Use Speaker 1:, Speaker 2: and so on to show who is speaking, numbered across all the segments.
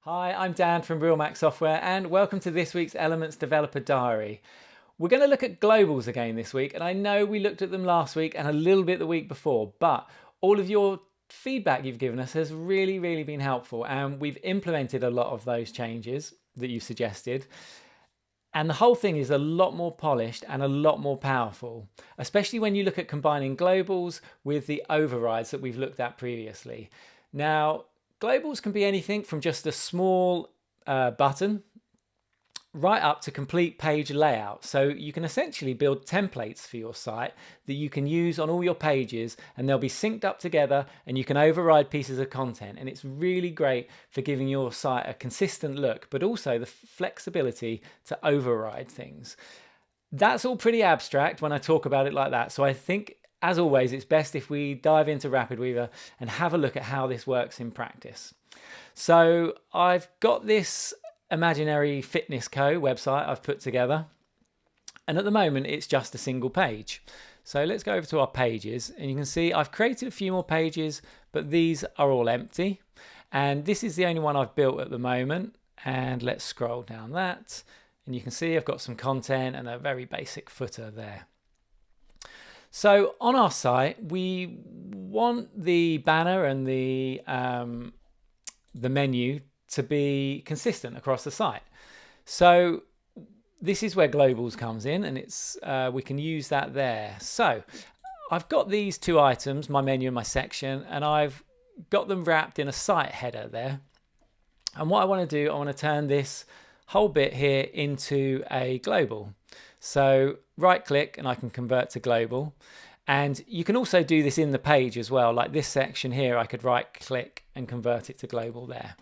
Speaker 1: Hi, I'm Dan from Real Mac Software and welcome to this week's Elements Developer Diary. We're going to look at globals again this week, and I know we looked at them last week and a little bit the week before, but all of your feedback you've given us has really been helpful, and we've implemented a lot of those changes that you suggested. And the whole thing is a lot more polished and a lot more powerful, especially when you look at combining globals with the overrides that we've looked at previously. Now, globals can be anything from just a small button right up to complete page layout. So you can essentially build templates for your site that you can use on all your pages, and they'll be synced up together and you can override pieces of content. And it's really great for giving your site a consistent look, but also the flexibility to override things. That's all pretty abstract when I talk about it like that. So I think, as always, it's best if we dive into RapidWeaver and have a look at how this works in practice. So I've got this imaginary fitness co website I've put together, and at the moment it's just a single page. So let's go over to our pages, and you can see I've created a few more pages, but these are all empty, and this is the only one I've built at the moment. And let's scroll down that, and you can see I've got some content and a very basic footer there. So on our site, we want the banner and the menu to be consistent across the site. So this is where globals comes in, and it's we can use that there. So I've got these two items, my menu and my section, and I've got them wrapped in a site header there. And what I want to do, I want to turn this whole bit here into a global. So right click and I can convert to global. And you can also do this in the page as well. Like this section here, I could right click and convert it to global there.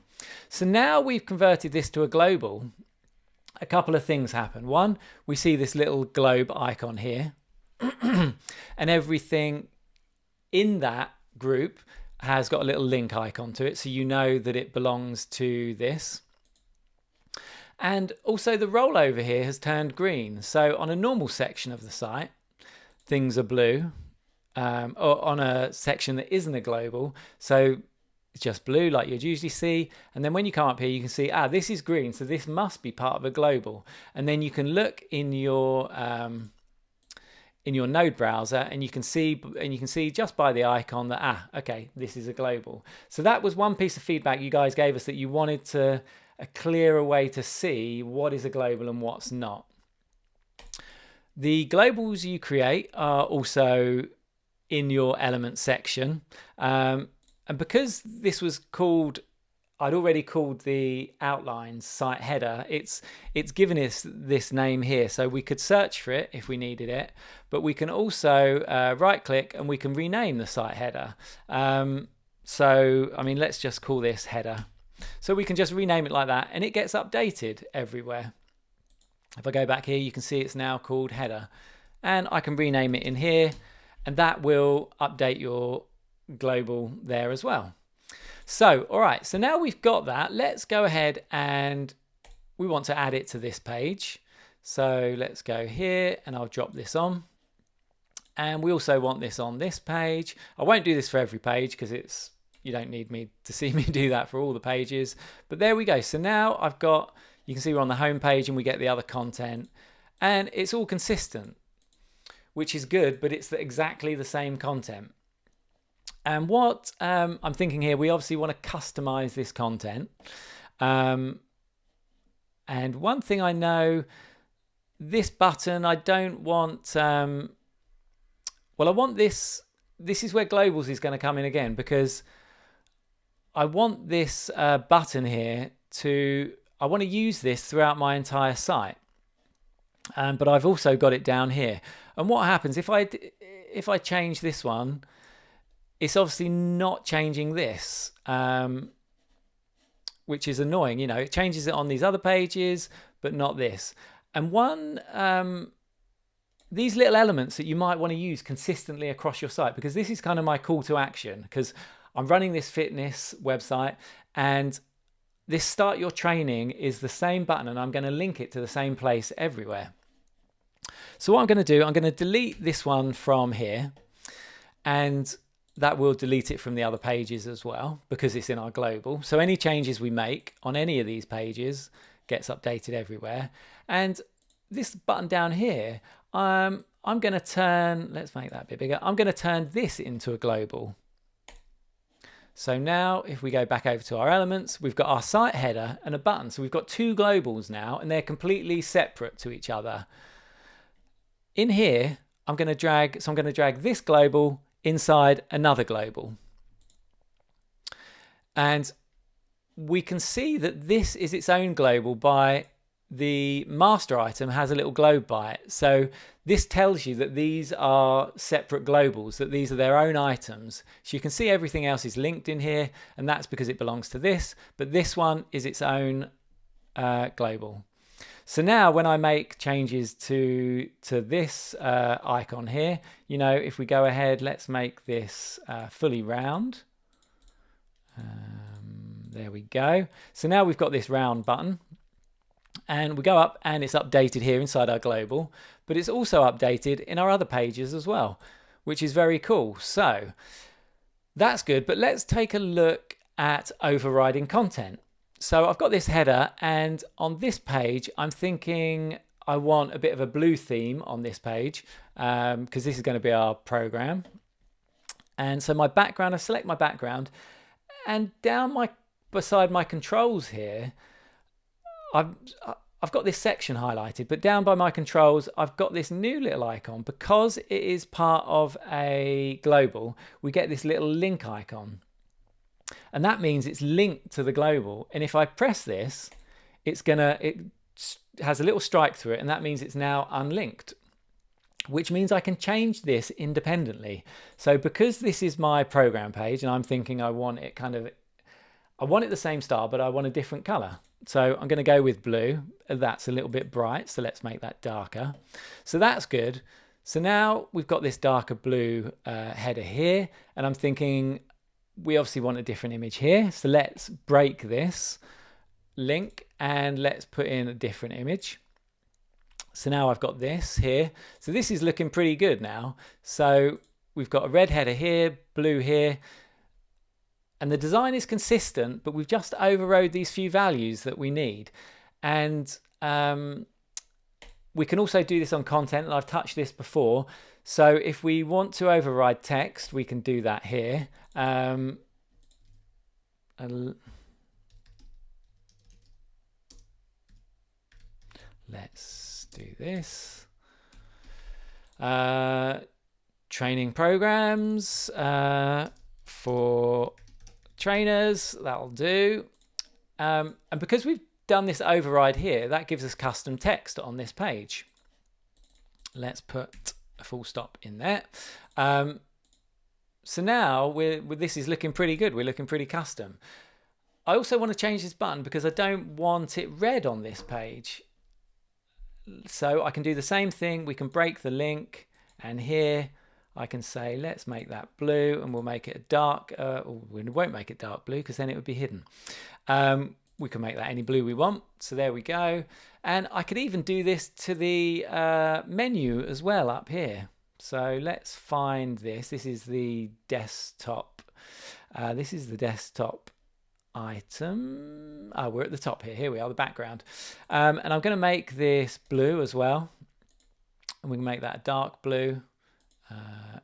Speaker 1: So now we've converted this to a global, a couple of things happen. One, we see this little globe icon here and everything in that group has got a little link icon to it. So you know that it belongs to this. And also the rollover here has turned green. So on a normal section of the site, things are blue, or on a section that isn't a global, so it's just blue like you'd usually see. And then when you come up here, you can see, this is green, so this must be part of a global. And then you can look in your node browser, and you can see just by the icon that okay, this is a global. So that was one piece of feedback you guys gave us, that you wanted a clearer way to see what is a global and what's not. The globals you create are also in your element section. And because this was called, I'd already called the outlines site header, it's given us this name here. So we could search for it if we needed it, but we can also right click and we can rename the site header. So, I mean, let's just call this header. So we can just rename it like that, and it gets updated everywhere. If I go back here, you can see it's now called header, and I can rename it in here, and that will update your global there as well. So, all right, so now we've got that, let's go ahead and we want to add it to this page. So let's go here and I'll drop this on. And we also want this on this page. I won't do this for every page because you don't need me to see me do that for all the pages. But there we go. So now I've got, you can see we're on the home page and we get the other content, and it's all consistent, which is good, but it's exactly the same content. And what I'm thinking here, we obviously want to customize this content. And one thing I know, this button, I don't want, well, I want this is where globals is going to come in again, because I want this button here I want to use this throughout my entire site. But I've also got it down here. And what happens if I change this one, it's obviously not changing this, which is annoying. You know, it changes it on these other pages, but not this. And these little elements that you might want to use consistently across your site, because this is kind of my call to action, because I'm running this fitness website, and this start your training is the same button, and I'm going to link it to the same place everywhere. So what I'm going to do, I'm going to delete this one from here, and that will delete it from the other pages as well because it's in our global. So any changes we make on any of these pages gets updated everywhere. And this button down here, I'm going to turn, let's make that a bit bigger. I'm going to turn this into a global. So now if we go back over to our elements, we've got our site header and a button. So we've got two globals now, and they're completely separate to each other. In here, I'm going to drag this global inside another global. And we can see that this is its own global by the master item has a little globe by it. So this tells you that these are separate globals, that these are their own items. So you can see everything else is linked in here, and that's because it belongs to this, but this one is its own global. So now when I make changes to this icon here, you know, if we go ahead, let's make this fully round. There we go. So now we've got this round button. And we go up and it's updated here inside our global, but it's also updated in our other pages as well, which is very cool. So that's good, but let's take a look at overriding content. So I've got this header, and on this page, I'm thinking I want a bit of a blue theme on this page because this is going to be our program. And so my background, I select my background, and down beside my controls here, I've got this section highlighted, but down by my controls, I've got this new little icon. Because it is part of a global, we get this little link icon. And that means it's linked to the global. And if I press this, it has a little strike through it, and that means it's now unlinked, which means I can change this independently. So because this is my program page, and I'm thinking I want it the same style, but I want a different color. So I'm going to go with blue. That's a little bit bright, so let's make that darker. So that's good. So now we've got this darker blue header here, and I'm thinking we obviously want a different image here. So let's break this link and let's put in a different image. So now I've got this here. So this is looking pretty good now. So we've got a red header here, blue here, and the design is consistent, but we've just overrode these few values that we need. And we can also do this on content, and I've touched this before. So if we want to override text, we can do that here. Let's do this. Training programs for trainers, that'll do. And because we've done this override here, that gives us custom text on this page. Let's put a full stop in there. So now this is looking pretty good. We're looking pretty custom. I also want to change this button because I don't want it red on this page. So I can do the same thing. We can break the link, and here I can say, let's make that blue, and we'll make it a dark, or we won't make it dark blue because then it would be hidden. We can make that any blue we want. So there we go. And I could even do this to the menu as well up here. So let's find this. This is the desktop. This is the desktop item. Oh, we're at the top here. Here we are, the background. And I'm going to make this blue as well. And we can make that a dark blue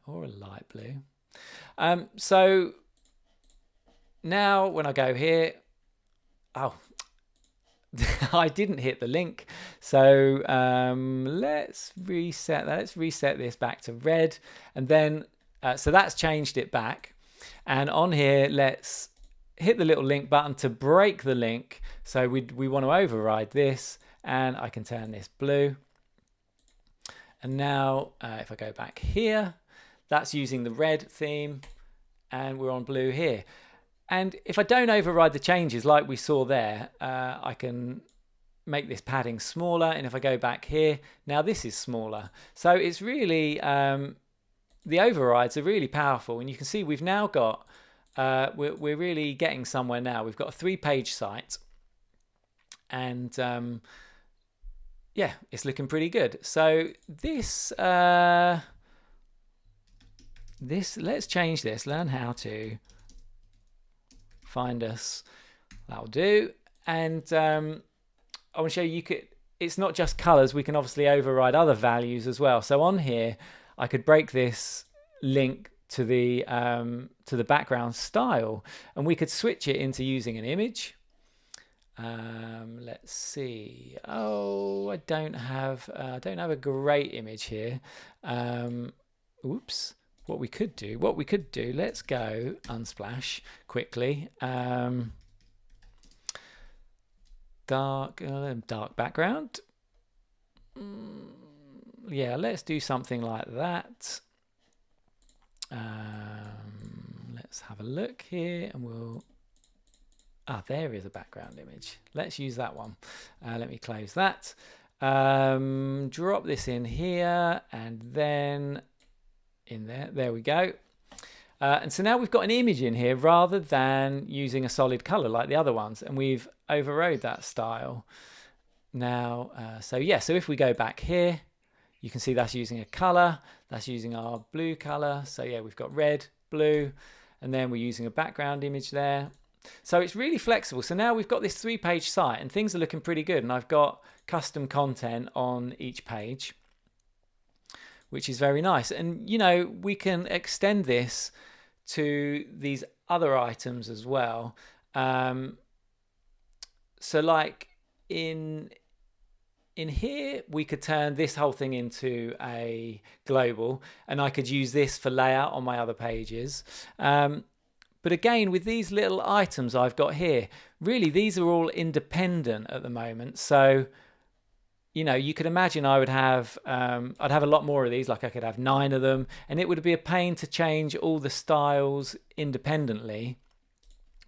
Speaker 1: or a light blue. So now when I go here, oh, I didn't hit the link. So let's reset that. Let's reset this back to red. And then, so that's changed it back. And on here, let's hit the little link button to break the link. So we want to override this, and I can turn this blue. And now if I go back here, that's using the red theme, and we're on blue here. And if I don't override the changes like we saw there, I can make this padding smaller. And if I go back here, now this is smaller. So it's really, the overrides are really powerful. And you can see we've now got, we're really getting somewhere now. We've got a 3-page site. And yeah, it's looking pretty good. So this let's change this. Learn how to find us. That'll do. And I want to show you it's not just colors. We can obviously override other values as well. So on here, I could break this link to the background style, and we could switch it into using an image. Let's see. Oh, I don't have a great image here. Oops. What we could do. Let's go unsplash quickly. Dark background. Yeah, let's do something like that. Let's have a look here, and we'll. There is a background image. Let's use that one. Let me close that. Drop this in here, and then in there. There we go. And so now we've got an image in here rather than using a solid color like the other ones, and we've overrode that style. Now, so if we go back here, you can see that's using a color. That's using our blue color. So yeah, we've got red, blue, and then we're using a background image there. So it's really flexible. So now we've got this 3-page site, and things are looking pretty good. And I've got custom content on each page, which is very nice. And, you know, we can extend this to these other items as well. So like in here, we could turn this whole thing into a global, and I could use this for layout on my other pages. But again, with these little items I've got here, really, these are all independent at the moment. So, you know, you could imagine I would have, I'd have a lot more of these, like I could have 9 of them, and it would be a pain to change all the styles independently.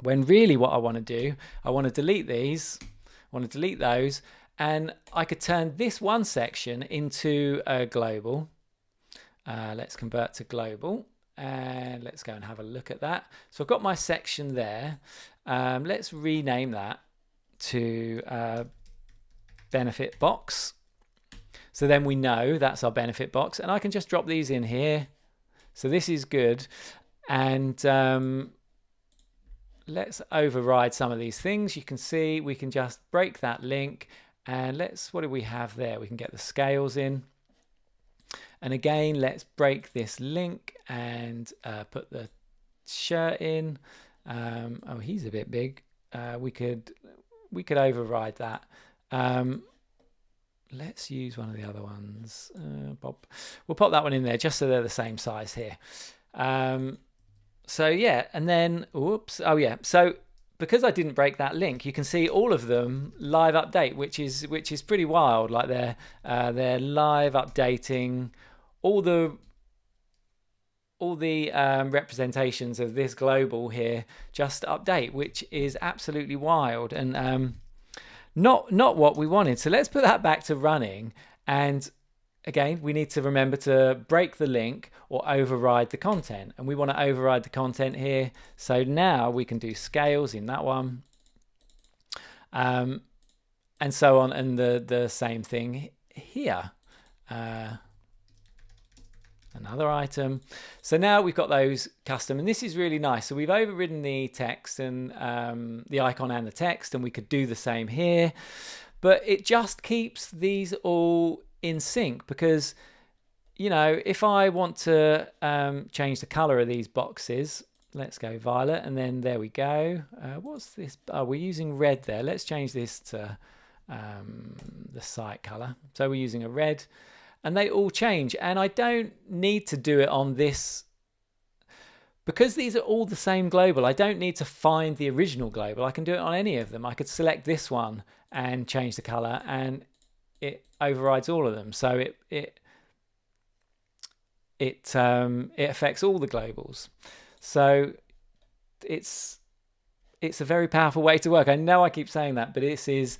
Speaker 1: When really what I want to do, I want to delete these, I want to delete those, and I could turn this one section into a global. Let's convert to global. And let's go and have a look at that. So I've got my section there. Let's rename that to benefit box. So then we know that's our benefit box, and I can just drop these in here. So this is good. And let's override some of these things. You can see we can just break that link, and what do we have there? We can get the scales in. And again, let's break this link and put the shirt in. Oh, he's a bit big. We could override that. Let's use one of the other ones. We'll pop that one in there just so they're the same size here. So yeah, and then oops. Oh yeah. So because I didn't break that link, you can see all of them live update, which is pretty wild. Like they're live updating. All the representations of this global here just update, which is absolutely wild and not what we wanted. So let's put that back to running, and again we need to remember to break the link or override the content, and we want to override the content here. So now we can do scales in that one, and so on, and the same thing here. Another item. So now we've got those custom, and this is really nice. So we've overridden the text and the icon and the text, and we could do the same here, but it just keeps these all in sync, because, you know, if I want to change the color of these boxes, let's go violet, and then there we go. What's this? Oh, we're using red there. Let's change this to the site color. So we're using a red. And they all change, and I don't need to do it on this because these are all the same global. I don't need to find the original global. I can do it on any of them. I could select this one and change the color, and it overrides all of them. So it affects all the globals. So it's a very powerful way to work. I know I keep saying that, but this is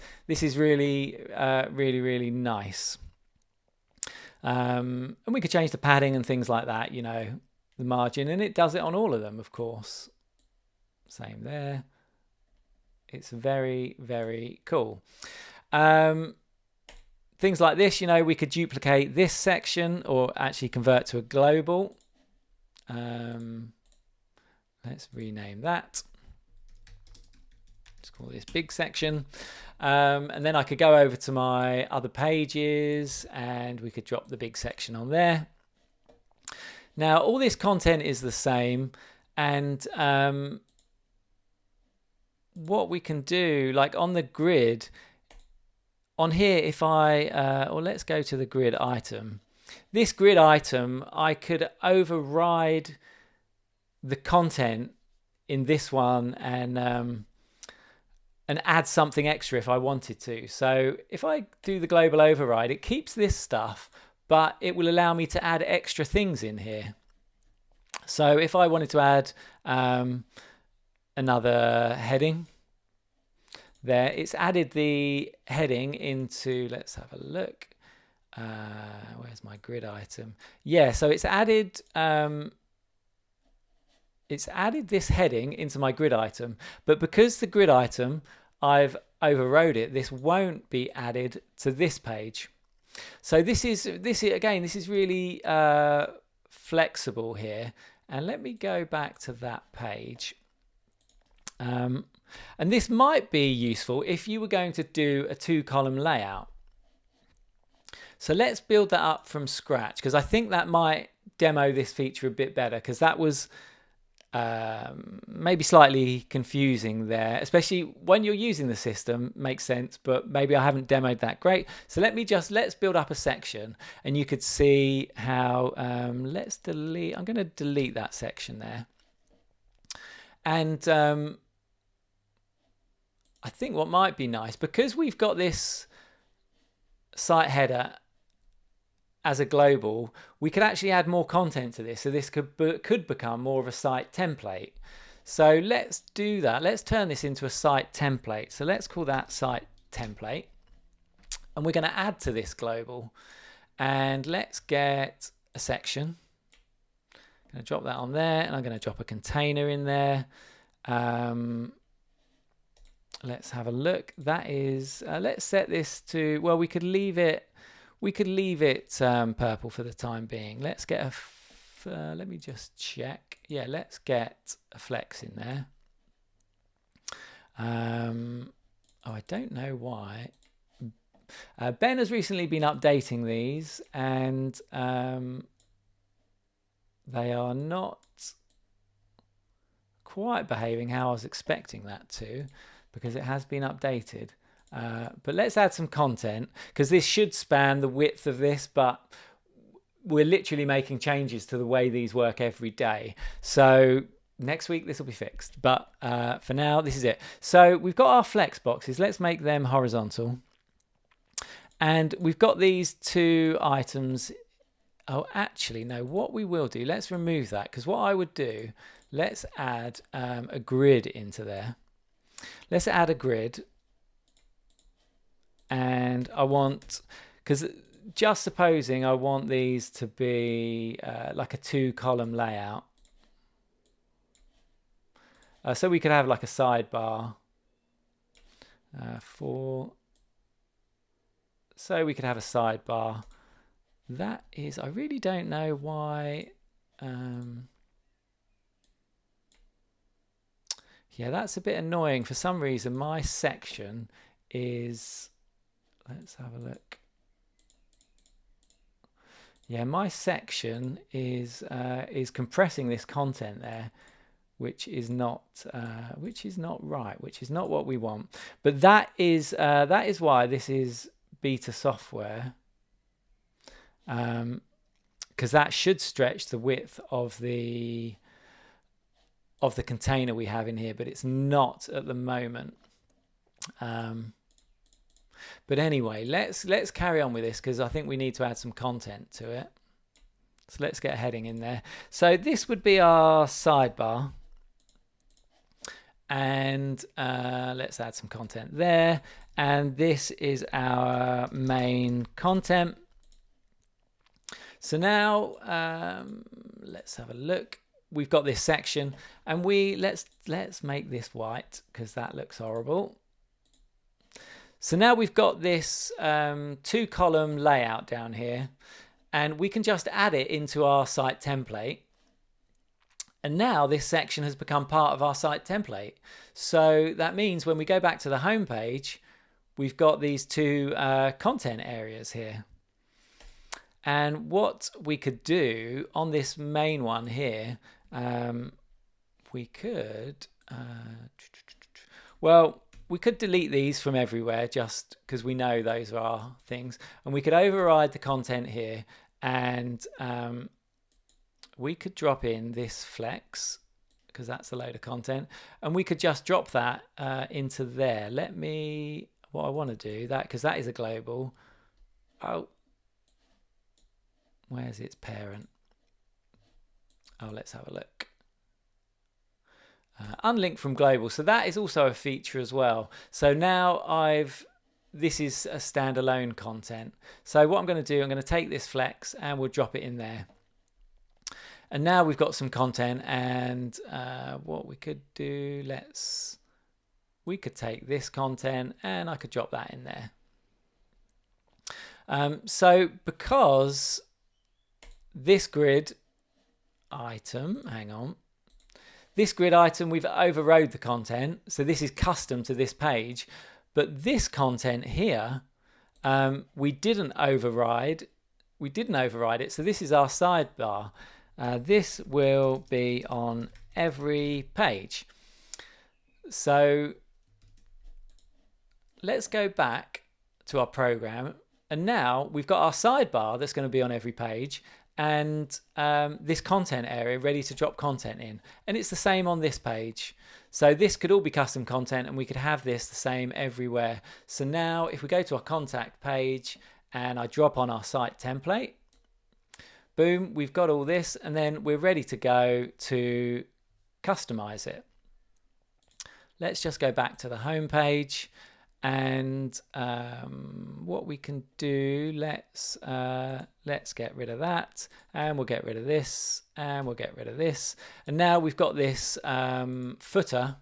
Speaker 1: really really nice. And we could change the padding and things like that, you know, the margin, and it does it on all of them, of course. Same there. It's very, very cool. Things like this, you know, we could duplicate this section or actually convert to a global. Let's rename that. Let's call this big section. And then I could go over to my other pages and we could drop the big section on there. Now, all this content is the same. And what we can do, like on the grid, on here, if I, or let's go to the grid item. This grid item, I could override the content in this one and add something extra if I wanted to. So if I do the global override, it keeps this stuff, but it will allow me to add extra things in here. So if I wanted to add another heading there, it's added the heading into, let's have a look. Where's my grid item? Yeah, so it's added this heading into my grid item, but because the grid item, I've overrode it, this won't be added to this page. So this is really flexible here. And let me go back to that page. And this might be useful if you were going to do a 2-column layout. So let's build that up from scratch, because I think that might demo this feature a bit better, because that was maybe slightly confusing there, especially when you're using the system. Makes sense, but maybe I haven't demoed that great. So let's build up a section, and you could see how I'm going to delete that section there. And I think what might be nice, because we've got this site header as a global, we could actually add more content to this. So this could become more of a site template. So let's do that. Let's turn this into a site template. So let's call that site template. And we're going to add to this global. And let's get a section. I'm going to drop that on there. And I'm going to drop a container in there. Let's have a look. That is, let's set this to, well, we could leave it purple for the time being. Let's get let me just check. Yeah, let's get a flex in there. Oh, I don't know why. Ben has recently been updating these, and they are not quite behaving how I was expecting that to, because it has been updated. But let's add some content, because this should span the width of this, but we're literally making changes to the way these work every day. So next week this will be fixed, but for now this is it. So we've got our flex boxes. Let's make them horizontal, and we've got these 2 items. Oh, actually no, what we will do, let's remove that, because what I would do, let's add a grid into there. Let's add a grid. And I want, because just supposing I want these to be like a 2-column layout. So we could have like a sidebar so we could have a sidebar. That is, I really don't know why. Yeah, that's a bit annoying. For some reason, my section is, let's have a look. Yeah, my section is compressing this content there, which is not right, which is not what we want. But that is why this is beta software, because that should stretch the width of the container we have in here, but it's not at the moment. But anyway, let's carry on with this, because I think we need to add some content to it. So let's get a heading in there. So this would be our sidebar. And let's add some content there. And this is our main content. So now let's have a look. We've got this section, and let's make this white, because that looks horrible. So now we've got this 2-column layout down here, and we can just add it into our site template. And now this section has become part of our site template. So that means when we go back to the home page, we've got these two content areas here. And what we could do on this main one here, we could, well, we could delete these from everywhere just because we know those are our things. And we could override the content here, and we could drop in this flex because that's a load of content, and we could just drop that into there. What I want to do that, because that is a global. Oh, where's its parent? Oh, let's have a look. Unlink from global. So that is also a feature as well. So now this is a standalone content. So what I'm going to do, I'm going to take this flex and we'll drop it in there. And now we've got some content, and what we could do, we could take this content and I could drop that in there. So because this grid item, this grid item, we've overrode the content. So this is custom to this page, but this content here, we didn't override it. So this is our sidebar. This will be on every page. So let's go back to our program, and now we've got our sidebar that's going to be on every page, and this content area ready to drop content in, and it's the same on this page. So this could all be custom content, and we could have this the same everywhere. So now if we go to our contact page and I drop on our site template, boom, we've got all this, and then we're ready to go to customize it. Let's just go back to the home page, and what we can do, let's get rid of that, and we'll get rid of this, and we'll get rid of this, and now we've got this footer.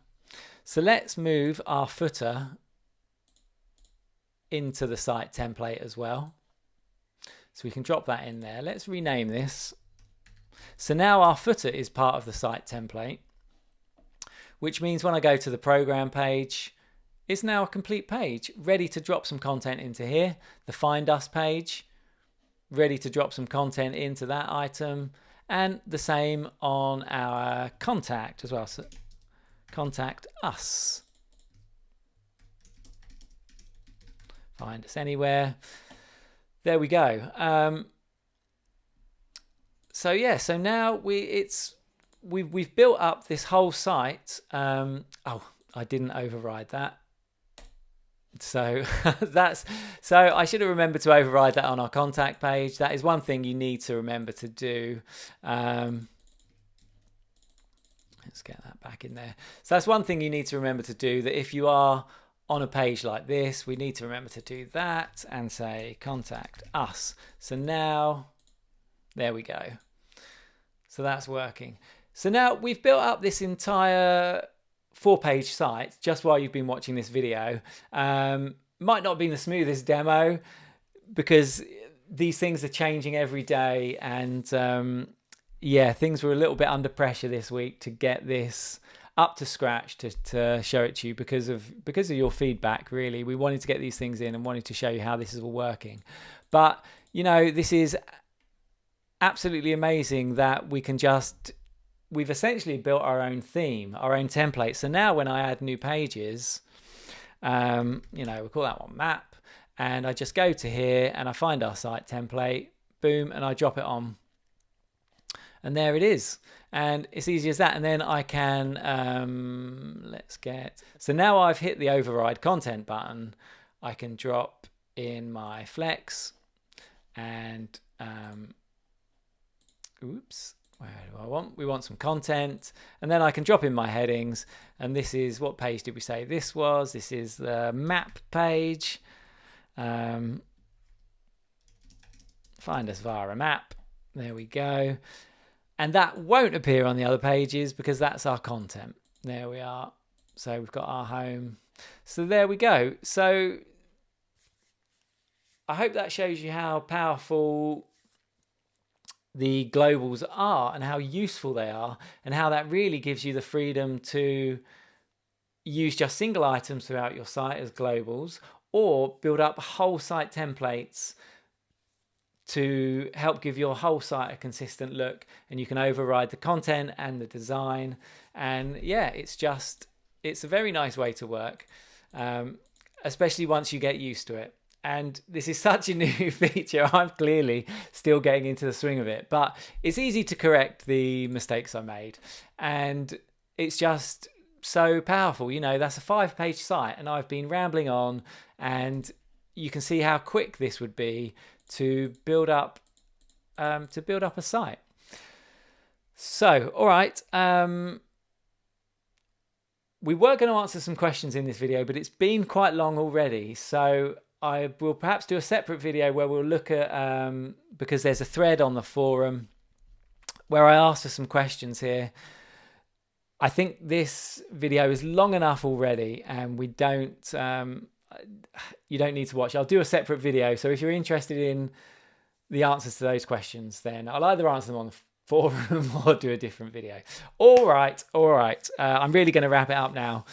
Speaker 1: So let's move our footer into the site template as well. So we can drop that in there. Let's rename this. So now our footer is part of the site template, which means when I go to the program page, it's now a complete page, ready to drop some content into here. The Find Us page, ready to drop some content into that item, and the same on our contact as well. So contact us. Find us anywhere. There we go. So yeah, so now we've built up this whole site. Oh, I didn't override that. So so I should have remembered to override that on our contact page. That is one thing you need to remember to do. Let's get that back in there. So that's one thing you need to remember to do, that if you are on a page like this, we need to remember to do that and say contact us. So now, there we go. So that's working. So now we've built up this entire 4-page site just while you've been watching this video. Might not have been the smoothest demo because these things are changing every day, and yeah, things were a little bit under pressure this week to get this up to scratch to show it to you because of your feedback. Really, we wanted to get these things in and wanted to show you how this is all working. But you know, this is absolutely amazing that we've essentially built our own theme, our own template. So now when I add new pages, you know, we call that one map, and I just go to here and I find our site template, boom, and I drop it on, and there it is. And it's easy as that. And then I can, so now I've hit the override content button. I can drop in my flex and, oops, where do I want? We want some content. And then I can drop in my headings. And this is, what page did we say this was? This is the map page. Find us via a map. There we go. And that won't appear on the other pages because that's our content. There we are. So we've got our home. So there we go. So I hope that shows you how powerful the globals are and how useful they are, and how that really gives you the freedom to use just single items throughout your site as globals, or build up whole site templates to help give your whole site a consistent look, and you can override the content and the design. And yeah, it's a very nice way to work, especially once you get used to it. And this is such a new feature. I'm clearly still getting into the swing of it, but it's easy to correct the mistakes I made. And it's just so powerful. That's a 5-page site, and I've been rambling on, and you can see how quick this would be to build up a site. So, all right. We were going to answer some questions in this video, but it's been quite long already. So I will perhaps do a separate video where we'll look at, because there's a thread on the forum where I asked for some questions here. I think this video is long enough already, and you don't need to watch. I'll do a separate video. So if you're interested in the answers to those questions, then I'll either answer them on the forum or do a different video. All right. I'm really going to wrap it up now.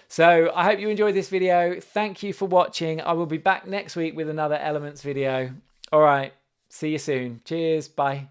Speaker 1: So I hope you enjoyed this video. Thank you for watching. I will be back next week with another Elements video. All right. See you soon. Cheers. Bye.